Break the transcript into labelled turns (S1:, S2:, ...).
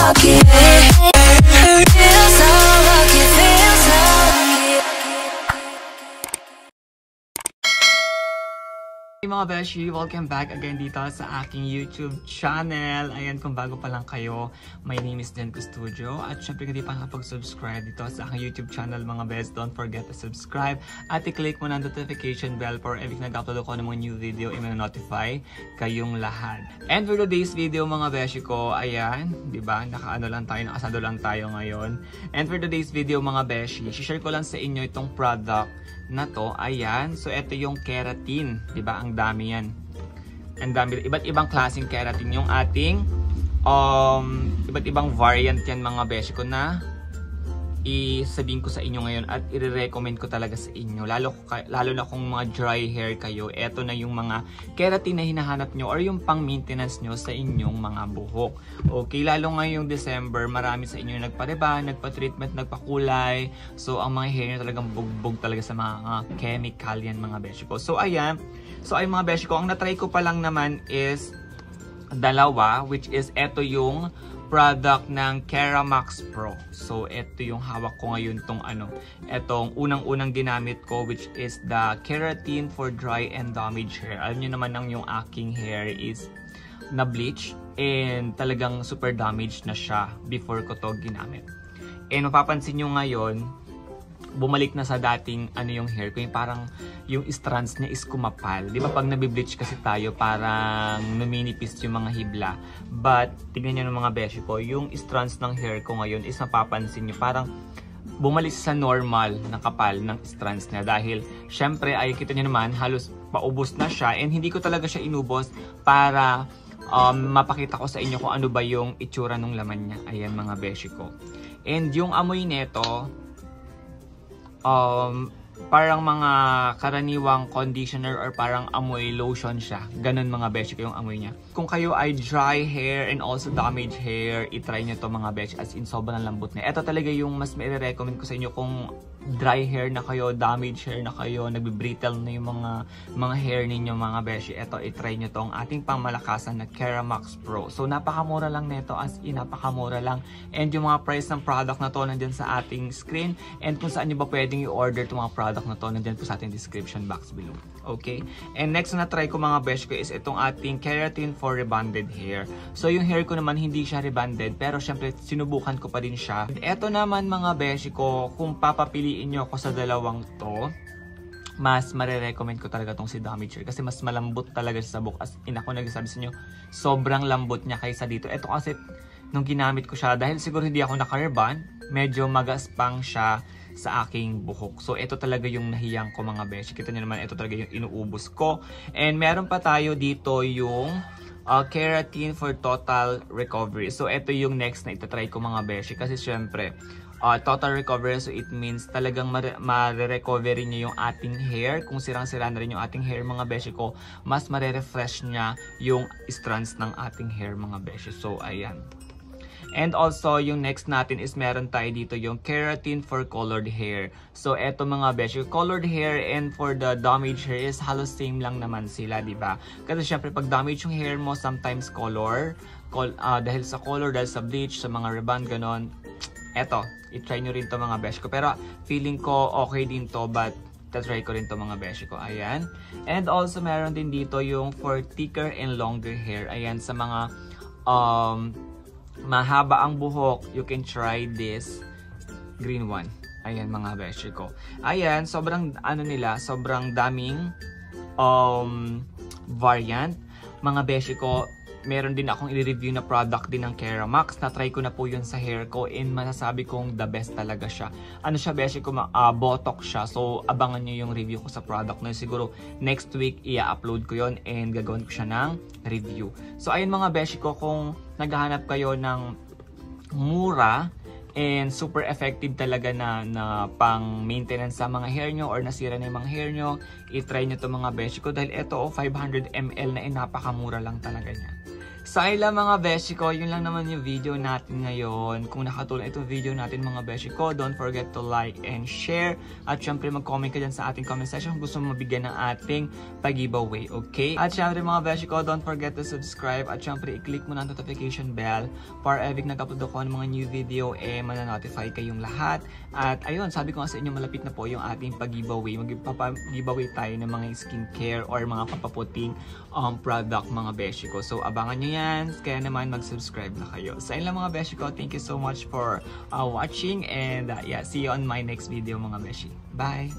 S1: lucky. Feel so lucky, feel so lucky.
S2: Hey mga beshi, welcome back again dito sa aking YouTube channel. Ayan, kung bago pa lang kayo, my name is Denko Studio. At syempre kung di pa nakapag-subscribe dito sa aking YouTube channel mga best, don't forget to subscribe. At i-click mo na ang notification bell for every nag-upload ko ng mga new video, i-notify kayong lahat. And for today's video mga beshi ko, ayan, di ba? Nakasado lang tayo ngayon. And for today's video mga beshi, share ko lang sa inyo itong product na to. Ayan, so ito yung keratin, di ba? Ang dami yan. Ang dami, iba't ibang klaseng keratin yung ating iba't ibang variant yan mga beshi ko na isabihin ko sa inyo ngayon at i-recommend ko talaga sa inyo, lalo na kung mga dry hair kayo. Eto na yung mga keratin na hinahanap nyo or yung pang maintenance nyo sa inyong mga buhok. Okay, lalo ngayong December, marami sa inyo nagpa-reban, nagpa-treatment, nagpa-kulay. So ang mga hair nyo talagang bugbog talaga sa mga chemical yan mga beshi ko. So ayan, ay mga beshi ko, ang natry ko pa lang naman is dalawa, which is eto yung product ng Keramax Pro. So ito yung hawak ko ngayon, etong unang-unang ginamit ko, which is the keratin for dry and damaged hair. Alam nyo naman yung aking hair is na bleach and talagang super damaged na siya before ko to ginamit. And mapapansin nyo ngayon, bumalik na sa dating yung hair ko, yung parang yung strands niya is kumapal. Di ba pag nabibleach kasi tayo, parang numinipis yung mga hibla. But tignan nyo ng mga beshi ko, yung strands ng hair ko ngayon is napapansin nyo, parang bumalik sa normal na kapal ng strands niya. Dahil syempre ay kita nyo naman, halos paubos na siya, and hindi ko talaga siya inubos para mapakita ko sa inyo kung ano ba yung itsura ng laman niya. Ayan mga beshi ko. And yung amoy neto, parang mga karaniwang conditioner or parang amoy lotion siya. Ganun mga beshi ko yung amoy niya. Kung kayo ay dry hair and also damaged hair, itry nyo to mga beshi, as in sobrang lambot na. Ito talaga yung mas mai-recommend ko sa inyo kung dry hair na kayo, damaged hair na kayo, nagbe-brittle na yung mga hair ninyo mga beshi. Ito, itry nyo tong ating pangmalakasan na Keramax Pro. So napakamura lang nito, as in napakamura lang. And yung mga price ng product na to nandyan sa ating screen, and kung saan nyo ba pwedeng i-order itong mga product na to, nandyan po sa ating description box below. Okay? And next na try ko mga beshi ko is itong ating keratin for rebonded hair. So yung hair ko naman hindi siya rebonded, pero syempre sinubukan ko pa din siya. Ito naman mga beshi ko, kung papapiliin nyo ako sa dalawang to, mas marirecommend ko talaga tong si Damage Hair kasi mas malambot talaga siya sa buhok. As in, ako nagsasabi sa inyo, sobrang lambot niya kaysa dito. Ito kasi nung ginamit ko siya, dahil siguro hindi ako naka-reban, medyo magaspang siya sa aking buhok. So ito talaga yung nahiyang ko mga beshi. Kita nyo naman, ito talaga yung inuubos ko. And meron pa tayo dito yung keratin for total recovery. So ito yung next na itatry ko mga beshi kasi syempre total recovery, so it means talagang ma-recovery niya yung ating hair. Kung sirang-sira na rin yung ating hair mga beshi ko, mas ma-refresh niya yung strands ng ating hair mga beshi. So ayan. And also yung next natin is meron tayo dito yung keratin for colored hair. So eto mga beshi, colored hair and for the damaged hair is halos same lang naman sila, di ba? Kasi syempre pag damage yung hair mo, sometimes dahil sa color, dahil sa bleach, sa mga rebond ganon. Eto, i-try nyo rin to mga beshi ko. Pero feeling ko okay din to, but try ko rin to mga beshi ko. Ayan. And also meron din dito yung for thicker and longer hair. Ayan, sa mga mahaba ang buhok, you can try this green one. Ayan mga beshi ko. Ayan, sobrang sobrang daming variant mga beshi ko. Meron din akong i-review na product din ng Keramax. Na-try ko na po yun sa hair ko and masasabi kong the best talaga siya. Ano siya, beshi ko, botox siya. So, abangan nyo yung review ko sa product na yun. Siguro, next week, i-upload ko yun and gagawin ko siya ng review. So, ayun mga beshi ko, kung naghahanap kayo ng mura and super effective talaga na pang maintenance sa mga hair nyo or nasira na yung mga hair nyo, i-try nyo to mga beshi ko. Dahil ito, 500 ml na napakamura lang talaga niya. So ayun lang mga beshi ko, yun lang naman yung video natin ngayon. Kung nakatulong itong video natin mga beshi ko, don't forget to like and share. At syempre mag-comment ka dyan sa ating comment section kung gusto mo mabigyan ng ating pag-giveaway, okay? At syempre mga beshi ko, don't forget to subscribe. At syempre i-click mo na ang notification bell para every nag-upload ako ng mga new video, mananotify kayong lahat. At ayun, sabi ko nga sa inyo, malapit na po yung ating pag-giveaway. Mag-giveaway tayo ng mga skincare or mga papaputing product mga beshi ko. So abangan nyo yan. Kaya naman mag-subscribe na kayo. Sa inyo lang mga beshi ko, thank you so much for watching and yeah, see you on my next video mga beshi. Bye!